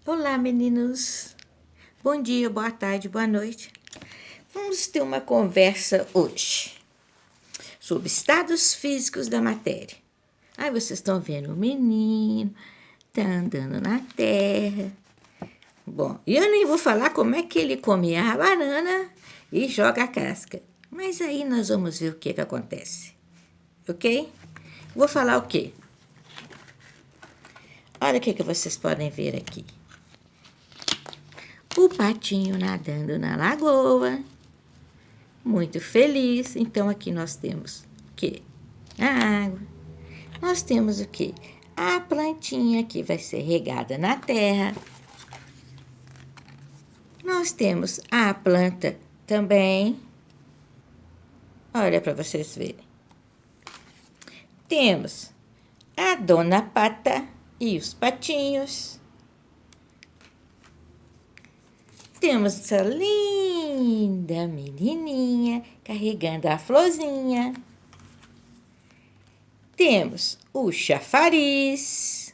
Olá, meninos. Bom dia, boa tarde, boa noite. Vamos ter uma conversa hoje sobre estados físicos da matéria. Aí vocês estão vendo o menino, tá andando na terra. Bom, eu nem vou falar como é que ele come a banana e joga a casca. Mas aí nós vamos ver o que acontece. Ok? Vou falar o quê? Olha o que vocês podem ver aqui. O patinho nadando na lagoa, muito feliz. Então aqui nós temos o quê? A água. Nós temos o quê? A plantinha que vai ser regada na terra. Nós temos a planta também. Olha para vocês verem. Temos a dona Pata e os patinhos. Temos essa linda menininha carregando a florzinha. Temos o chafariz.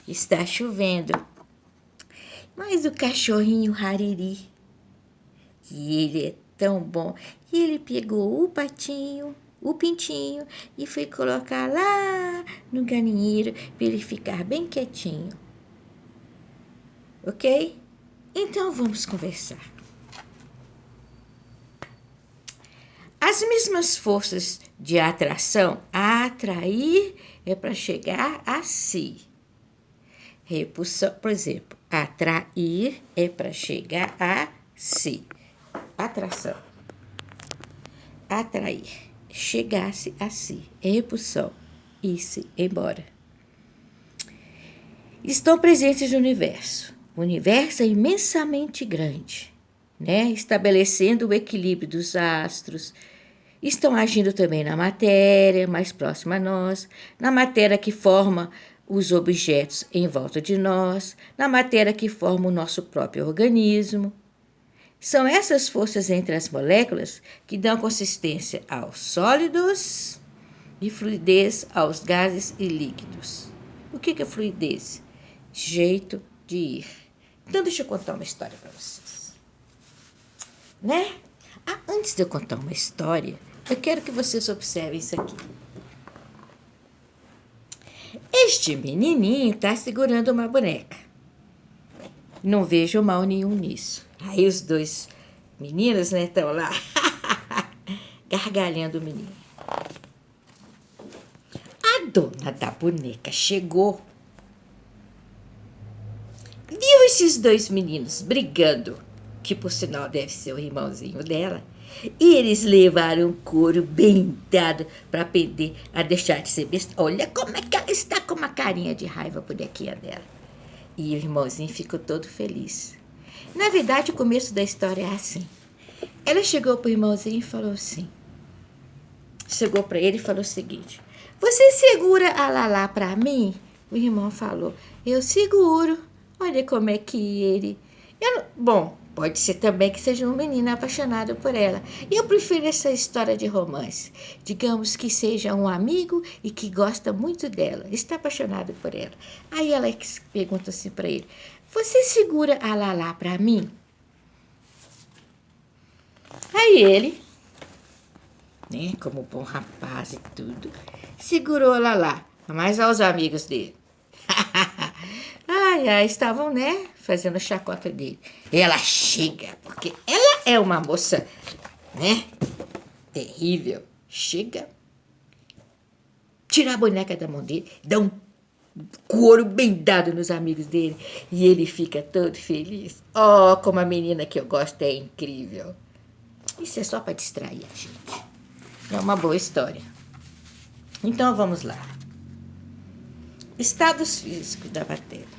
Está chovendo. Mas o cachorrinho Hariri, que ele é tão bom, e ele pegou o patinho, o pintinho, e foi colocar lá no galinheiro para ele ficar bem quietinho. Ok? Então vamos conversar. As mesmas forças de atração, atrair é para chegar a si. Repulsão, por exemplo, atrair é para chegar a si. Atração. Atrair. Chegar-se a si. Repulsão. Ir-se embora. Estão presentes no universo. O universo é imensamente grande, né? Estabelecendo o equilíbrio dos astros. Estão agindo também na matéria, mais próxima a nós, na matéria que forma os objetos em volta de nós, na matéria que forma o nosso próprio organismo. São essas forças entre as moléculas que dão consistência aos sólidos e fluidez aos gases e líquidos. O que é fluidez? Jeito de ir. Então, deixa eu contar uma história para vocês. Né? Antes de eu contar uma história, eu quero que vocês observem isso aqui. Este menininho está segurando uma boneca. Não vejo mal nenhum nisso. Aí os dois meninos, né, estão lá gargalhando o menino. A dona da boneca chegou. Viu esses dois meninos brigando, que por sinal deve ser o irmãozinho dela, e eles levaram um couro bem dado para aprender a deixar de ser besta. Olha como é que ela está com uma carinha de raiva, a bonequinha dela. E o irmãozinho ficou todo feliz. Na verdade, o começo da história é assim. Ela chegou pro irmãozinho e falou assim. Chegou para ele e falou o seguinte. Você segura a Lalá para mim? O irmão falou. Eu seguro. Olha como é que ele... Bom, pode ser também que seja um menino apaixonado por ela. Eu prefiro essa história de romance. Digamos que seja um amigo e que gosta muito dela. Está apaixonado por ela. Aí ela pergunta assim para ele. Você segura a Lalá para mim? Aí ele, né, como bom rapaz e tudo, segurou a Lalá. Mas aos amigos dele. Ai, estavam, né, fazendo chacota dele. Ela chega, porque ela é uma moça, né, terrível. Chega, tira a boneca da mão dele, dá um couro bem dado nos amigos dele e ele fica todo feliz. Oh, como a menina que eu gosto é incrível. Isso é só para distrair a gente. É uma boa história. Então vamos lá. Estados físicos da matéria.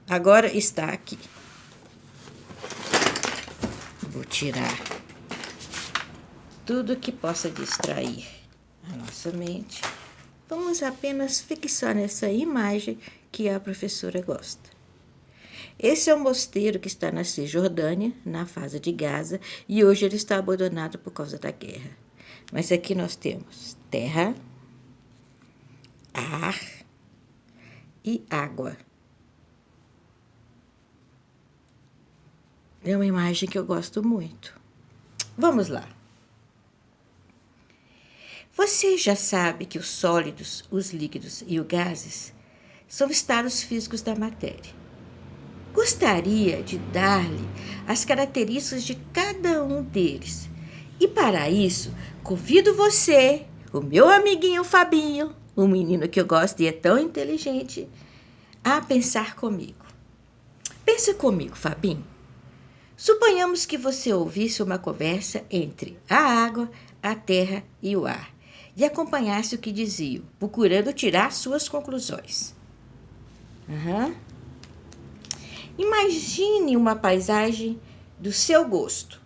Agora está aqui. Vou tirar tudo que possa distrair a nossa mente. Vamos apenas fixar nessa imagem que a professora gosta. Esse é um mosteiro que está na Cisjordânia, na fase de Gaza, e hoje ele está abandonado por causa da guerra. Mas aqui nós temos terra, ar e água. É uma imagem que eu gosto muito. Vamos lá. Você já sabe que os sólidos, os líquidos e os gases são estados físicos da matéria. Gostaria de dar-lhe as características de cada um deles. E para isso, convido você, o meu amiguinho Fabinho, o menino que eu gosto e é tão inteligente, a pensar comigo. Pensa comigo, Fabinho. Suponhamos que você ouvisse uma conversa entre a água, a terra e o ar e acompanhasse o que diziam, procurando tirar suas conclusões. Imagine uma paisagem do seu gosto.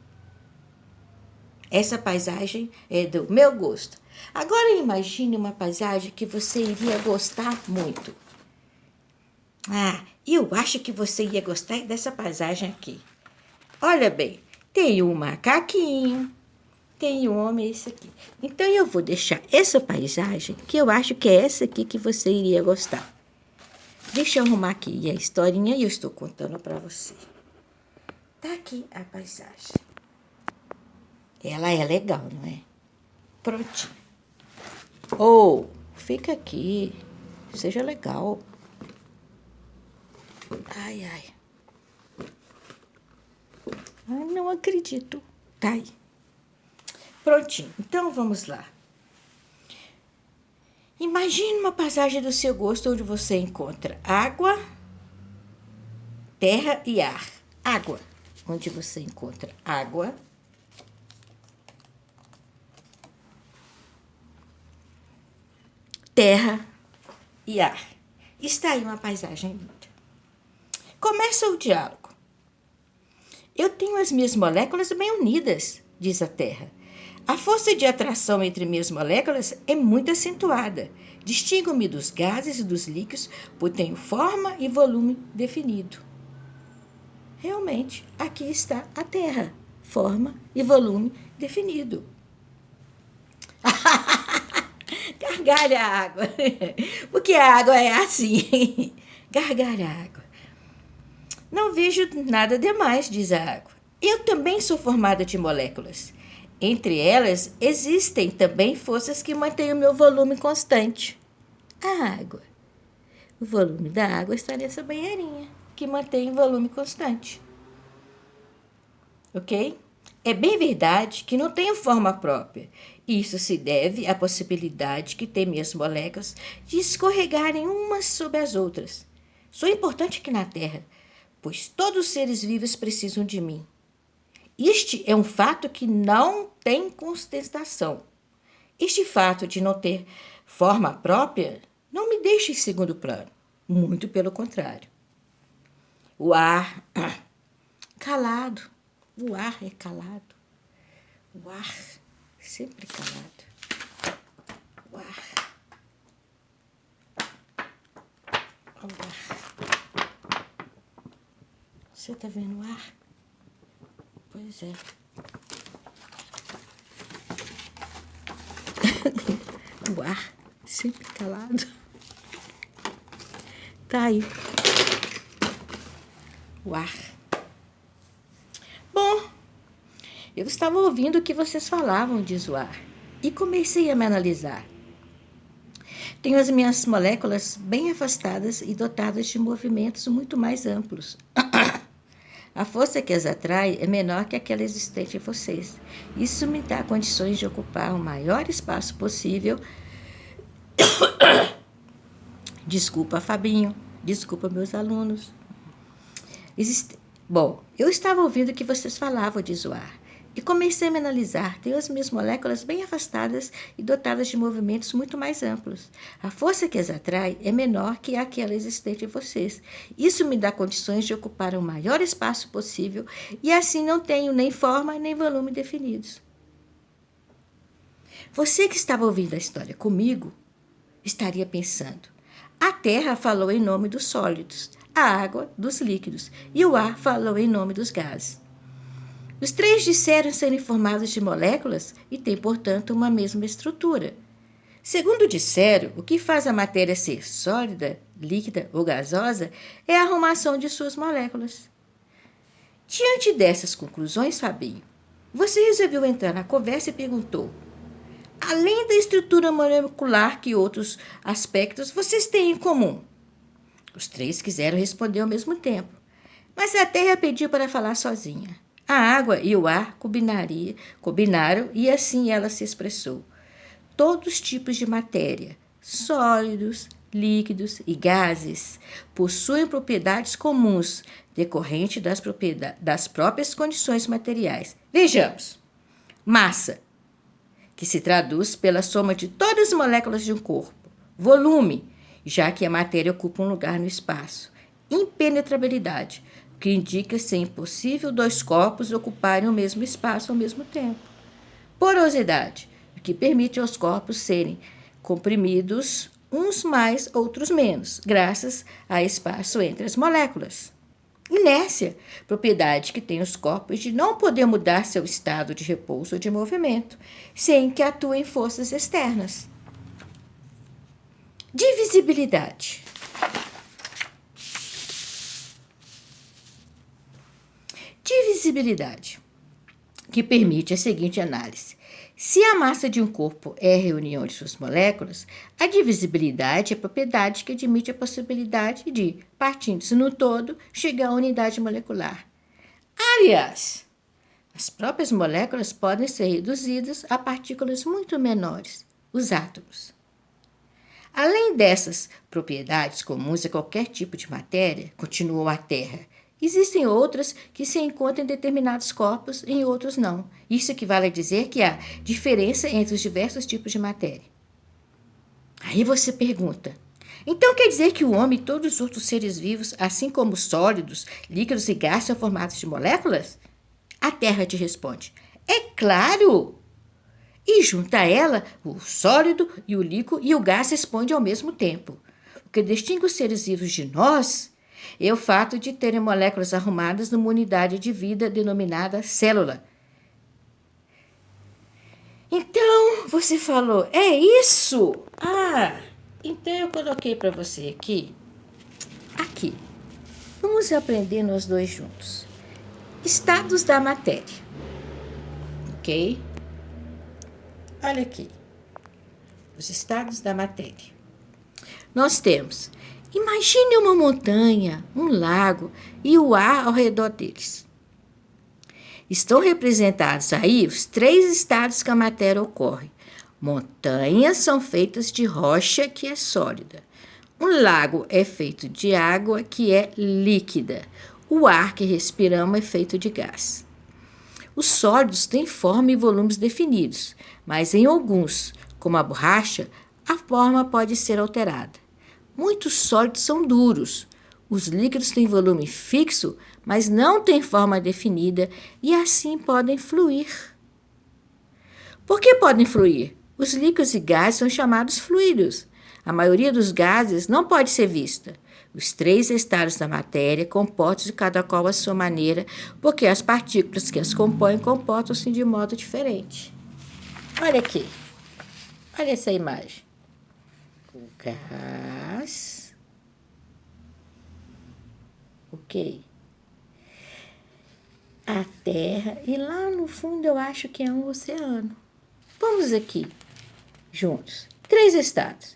Essa paisagem é do meu gosto. Agora imagine uma paisagem que você iria gostar muito. Eu acho que você ia gostar dessa paisagem aqui. Olha bem, tem um macaquinho, tem um homem, esse aqui. Então eu vou deixar essa paisagem, que eu acho que é essa aqui que você iria gostar. Deixa eu arrumar aqui a historinha e eu estou contando para você. Tá aqui a paisagem. Ela é legal, não é? Prontinho. Fica aqui. Seja legal. Ai. Ai, não acredito. Tá aí. Prontinho. Então, vamos lá. Imagine uma paisagem do seu gosto onde você encontra água, terra e ar. Água. Onde você encontra água, terra e ar. Está aí uma paisagem linda. Começa o diálogo. Eu tenho as minhas moléculas bem unidas, diz a Terra. A força de atração entre minhas moléculas é muito acentuada. Distingo-me dos gases e dos líquidos, pois tenho forma e volume definido. Realmente, aqui está a Terra. Forma e volume definido. Gargalha a água. Porque a água é assim. Gargalha a água. Não vejo nada demais, diz a água. Eu também sou formada de moléculas. Entre elas, existem também forças que mantêm o meu volume constante. A água. O volume da água está nessa banheirinha, que mantém o volume constante. Ok? É bem verdade que não tenho forma própria. Isso se deve à possibilidade que tem minhas moléculas de escorregarem umas sobre as outras. Sou importante aqui na Terra, pois todos os seres vivos precisam de mim. Este é um fato que não tem contestação. Este fato de não ter forma própria não me deixa em segundo plano. Muito pelo contrário. O ar, calado. O ar é calado. O ar, sempre calado. O ar. O ar. Você está vendo o ar? Pois é. O ar, sempre calado. Tá aí. O ar. Bom, eu estava ouvindo o que vocês falavam, diz o ar, e comecei a me analisar. Tenho as minhas moléculas bem afastadas e dotadas de movimentos muito mais amplos. A força que as atrai é menor que aquela existente em vocês. Isso me dá condições de ocupar o maior espaço possível. Desculpa, Fabinho. Desculpa, meus alunos. Bom, eu estava ouvindo o que vocês falavam, diz o ar, e comecei a me analisar. Tenho as minhas moléculas bem afastadas e dotadas de movimentos muito mais amplos. A força que as atrai é menor que aquela existente em vocês. Isso me dá condições de ocupar o maior espaço possível e assim não tenho nem forma nem volume definidos. Você que estava ouvindo a história comigo estaria pensando: a Terra falou em nome dos sólidos, a água dos líquidos e o ar falou em nome dos gases. Os três disseram serem formados de moléculas e têm, portanto, uma mesma estrutura. Segundo disseram, o que faz a matéria ser sólida, líquida ou gasosa é a arrumação de suas moléculas. Diante dessas conclusões, Fabinho, você resolveu entrar na conversa e perguntou: além da estrutura molecular, que outros aspectos vocês têm em comum? Os três quiseram responder ao mesmo tempo, mas a Terra pediu para falar sozinha. A água e o ar combinaram e assim ela se expressou. Todos os tipos de matéria, sólidos, líquidos e gases, possuem propriedades comuns, decorrentes das próprias condições materiais. Vejamos. Massa, que se traduz pela soma de todas as moléculas de um corpo. Volume, já que a matéria ocupa um lugar no espaço. Impenetrabilidade, o que indica ser impossível dois corpos ocuparem o mesmo espaço ao mesmo tempo. Porosidade, o que permite aos corpos serem comprimidos uns mais, outros menos, graças a espaço entre as moléculas. Inércia, propriedade que tem os corpos de não poder mudar seu estado de repouso ou de movimento, sem que atuem forças externas. Divisibilidade. Divisibilidade, que permite a seguinte análise. Se a massa de um corpo é a reunião de suas moléculas, a divisibilidade é a propriedade que admite a possibilidade de, partindo-se no todo, chegar à unidade molecular. Aliás, as próprias moléculas podem ser reduzidas a partículas muito menores, os átomos. Além dessas propriedades comuns a qualquer tipo de matéria, continuou a Terra, existem outras que se encontram em determinados corpos e em outros não. Isso equivale a dizer que há diferença entre os diversos tipos de matéria. Aí você pergunta, então quer dizer que o homem e todos os outros seres vivos, assim como sólidos, líquidos e gás, são formados de moléculas? A Terra te responde, é claro! E junto a ela, o sólido e o líquido e o gás respondem ao mesmo tempo. O que distingue os seres vivos de nós é o fato de terem moléculas arrumadas numa unidade de vida denominada célula. Então, você falou, é isso? Então eu coloquei para você aqui. Vamos aprender nós dois juntos. Estados da matéria. Ok? Olha aqui. Os estados da matéria. Nós temos, imagine uma montanha, um lago e o ar ao redor deles. Estão representados aí os três estados que a matéria ocorre. Montanhas são feitas de rocha, que é sólida. Um lago é feito de água, que é líquida. O ar que respiramos é feito de gás. Os sólidos têm forma e volumes definidos, mas em alguns, como a borracha, a forma pode ser alterada. Muitos sólidos são duros. Os líquidos têm volume fixo, mas não têm forma definida e assim podem fluir. Por que podem fluir? Os líquidos e gases são chamados fluidos. A maioria dos gases não pode ser vista. Os três estados da matéria comportam-se cada qual à sua maneira, porque as partículas que as compõem comportam-se de modo diferente. Olha aqui. Olha essa imagem. O gás. Ok. A Terra. E lá no fundo eu acho que é um oceano. Vamos aqui, juntos. Três estados.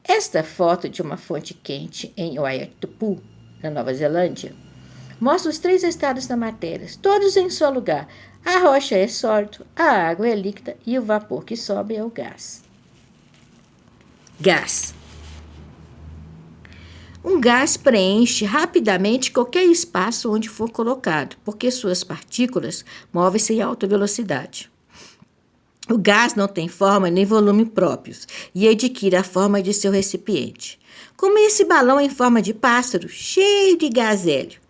Esta foto de uma fonte quente em Oiapoque, na Nova Zelândia, mostra os três estados da matéria, todos em seu lugar. A rocha é sólido, a água é líquida e o vapor que sobe é o gás. Gás. Um gás preenche rapidamente qualquer espaço onde for colocado, porque suas partículas movem-se em alta velocidade. O gás não tem forma nem volume próprios e adquire a forma de seu recipiente. Como esse balão em forma de pássaro, cheio de gás hélio.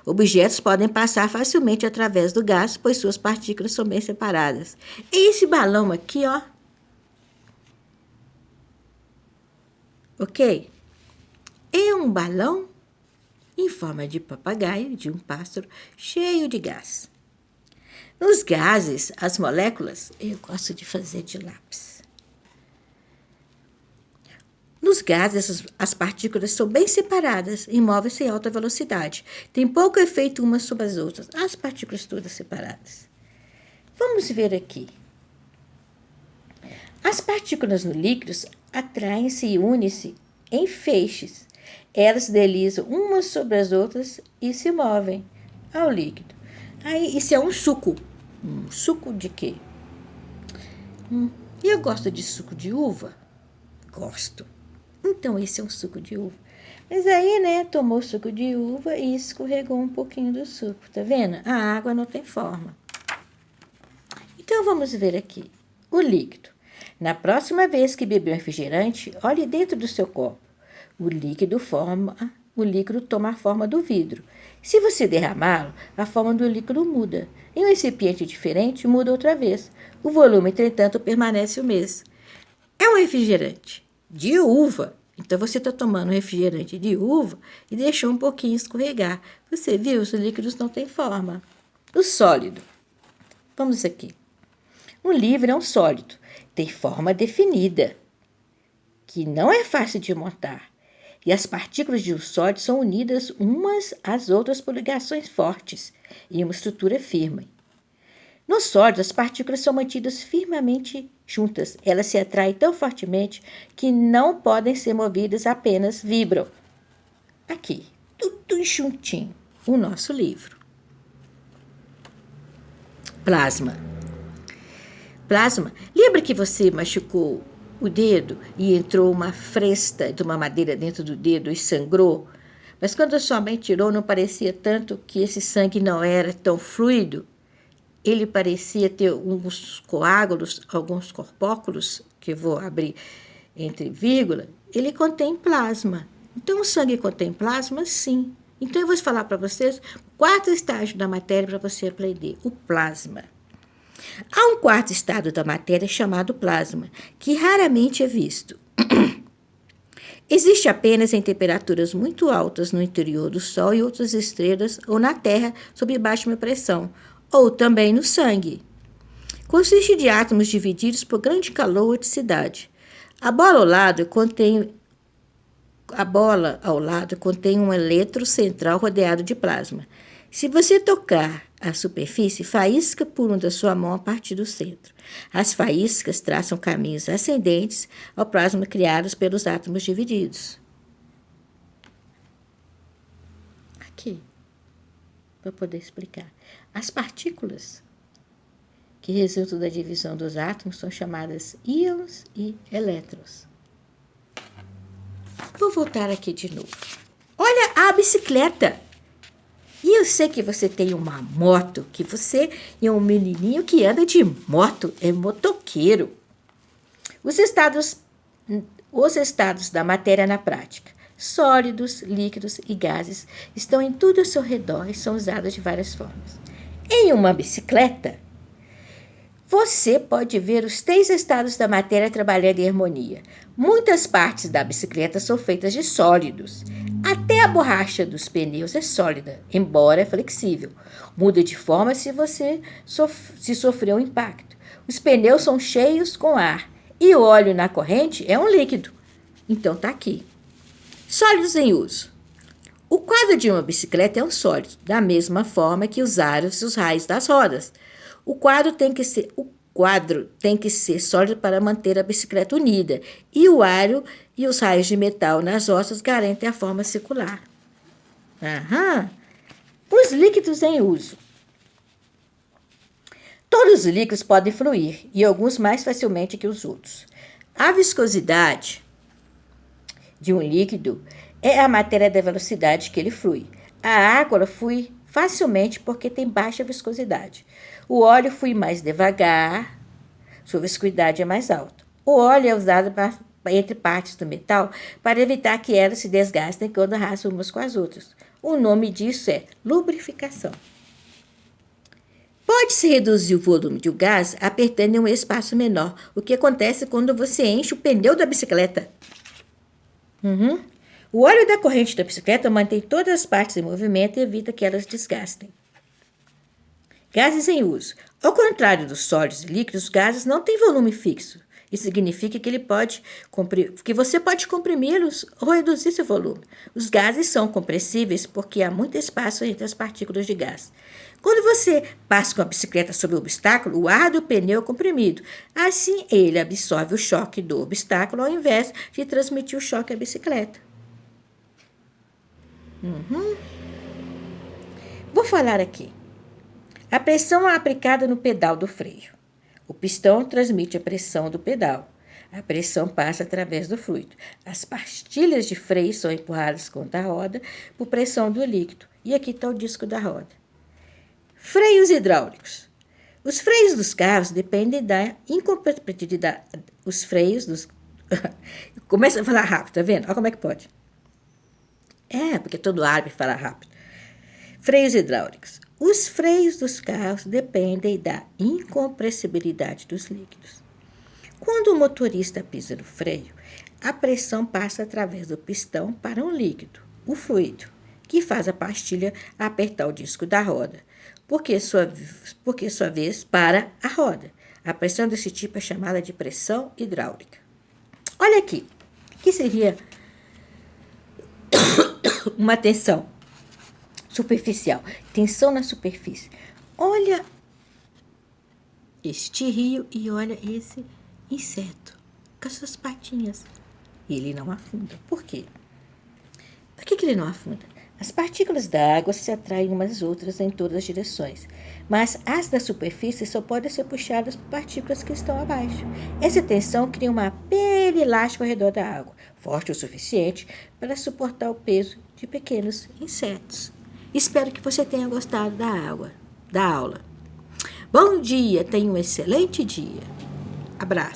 Objetos podem passar facilmente através do gás, pois suas partículas são bem separadas. Esse balão aqui, ó. Ok? É um balão em forma de papagaio, de um pássaro, cheio de gás. Nos gases, as moléculas, eu gosto de fazer de lápis. Nos gases, as partículas são bem separadas e movem-se em alta velocidade. Tem pouco efeito umas sobre as outras. As partículas todas separadas. Vamos ver aqui. As partículas no líquido atraem-se e unem-se em feixes. Elas deslizam umas sobre as outras e se movem ao líquido. Aí, isso é um suco. Um suco de quê? Eu gosto de suco de uva? Gosto. Então, esse é um suco de uva. Mas aí, né, tomou suco de uva e escorregou um pouquinho do suco. Tá vendo? A água não tem forma. Então, vamos ver aqui. O líquido. Na próxima vez que beber um refrigerante, olhe dentro do seu copo. O líquido toma a forma do vidro. Se você derramá-lo, a forma do líquido muda. Em um recipiente diferente, muda outra vez. O volume, entretanto, permanece o mesmo. É um refrigerante de uva. Então, você está tomando um refrigerante de uva e deixou um pouquinho escorregar. Você viu? Os líquidos não têm forma. O sólido. Vamos aqui. Um livro é um sólido. Tem forma definida, que não é fácil de montar. E as partículas de um sólido são unidas umas às outras por ligações fortes e uma estrutura firme. No sólido, as partículas são mantidas firmemente juntas. Elas se atraem tão fortemente que não podem ser movidas, apenas vibram. Aqui, tudo juntinho, o nosso livro. Plasma. Plasma. Lembra que você machucou o dedo e entrou uma fresta de uma madeira dentro do dedo e sangrou? Mas quando a sua mãe tirou, não parecia tanto que esse sangue não era tão fluido? Ele parecia ter alguns coágulos, alguns corpúsculos, que eu vou abrir entre vírgula. Ele contém plasma. Então, o sangue contém plasma? Sim. Então, eu vou falar para vocês o quarto estágio da matéria para você aprender, o plasma. Há um quarto estado da matéria chamado plasma, que raramente é visto. Existe apenas em temperaturas muito altas no interior do Sol e outras estrelas, ou na Terra, sob baixa pressão, ou também no sangue. Consiste de átomos divididos por grande calor ou eletricidade. A bola ao lado contém um elétron central rodeado de plasma. Se você tocar a superfície, faísca por um da sua mão a partir do centro. As faíscas traçam caminhos ascendentes ao plasma criados pelos átomos divididos. Aqui, para poder explicar. As partículas que resultam da divisão dos átomos são chamadas íons e elétrons. Vou voltar aqui de novo. Olha a bicicleta. E eu sei que você tem uma moto, que você é um menininho que anda de moto, é motoqueiro. Os estados da matéria na prática, sólidos, líquidos e gases, estão em tudo ao seu redor e são usados de várias formas. Em uma bicicleta, você pode ver os 3 estados da matéria trabalhando em harmonia. Muitas partes da bicicleta são feitas de sólidos. Até a borracha dos pneus é sólida, embora flexível. Muda de forma se você sofrer um impacto. Os pneus são cheios com ar e o óleo na corrente é um líquido. Então está aqui. Sólidos em uso. O quadro de uma bicicleta é um sólido, da mesma forma que os aros e os raios das rodas. O quadro tem que ser sólido para manter a bicicleta unida, e o aro e os raios de metal nas osas garantem a forma circular. Os líquidos em uso. Todos os líquidos podem fluir, e alguns mais facilmente que os outros. A viscosidade de um líquido é a matéria da velocidade que ele flui. A água flui facilmente porque tem baixa viscosidade. O óleo flui mais devagar, sua viscosidade é mais alta. O óleo é usado entre partes do metal para evitar que elas se desgastem quando arrastam umas com as outras. O nome disso é lubrificação. Pode-se reduzir o volume de um gás apertando em um espaço menor, o que acontece quando você enche o pneu da bicicleta. O óleo da corrente da bicicleta mantém todas as partes em movimento e evita que elas desgastem. Gases em uso. Ao contrário dos sólidos e líquidos, os gases não têm volume fixo. Isso significa que você pode comprimi-los ou reduzir seu volume. Os gases são compressíveis porque há muito espaço entre as partículas de gás. Quando você passa com a bicicleta sobre o obstáculo, o ar do pneu é comprimido. Assim, ele absorve o choque do obstáculo ao invés de transmitir o choque à bicicleta. Vou falar aqui. A pressão é aplicada no pedal do freio. O pistão transmite a pressão do pedal. A pressão passa através do fluido. As pastilhas de freio são empurradas contra a roda por pressão do líquido. E aqui está o disco da roda. Freios hidráulicos. Os freios dos carros dependem da incompatibilidade. Os freios dos... Começa a falar rápido, tá vendo? Olha como é que pode. Porque todo árabe fala rápido. Freios hidráulicos. Os freios dos carros dependem da incompressibilidade dos líquidos. Quando o motorista pisa no freio, a pressão passa através do pistão para um líquido, o fluido, que faz a pastilha apertar o disco da roda, porque sua vez para a roda. A pressão desse tipo é chamada de pressão hidráulica. Olha aqui, que seria uma tensão superficial, tensão na superfície. Olha este rio e olha esse inseto com as suas patinhas. Ele não afunda. Por quê? Por que ele não afunda? As partículas da água se atraem umas às outras em todas as direções, mas as da superfície só podem ser puxadas por partículas que estão abaixo. Essa tensão cria uma pele elástica ao redor da água, forte o suficiente para suportar o peso de pequenos insetos. Espero que você tenha gostado da aula. Bom dia, tenha um excelente dia. Abraço.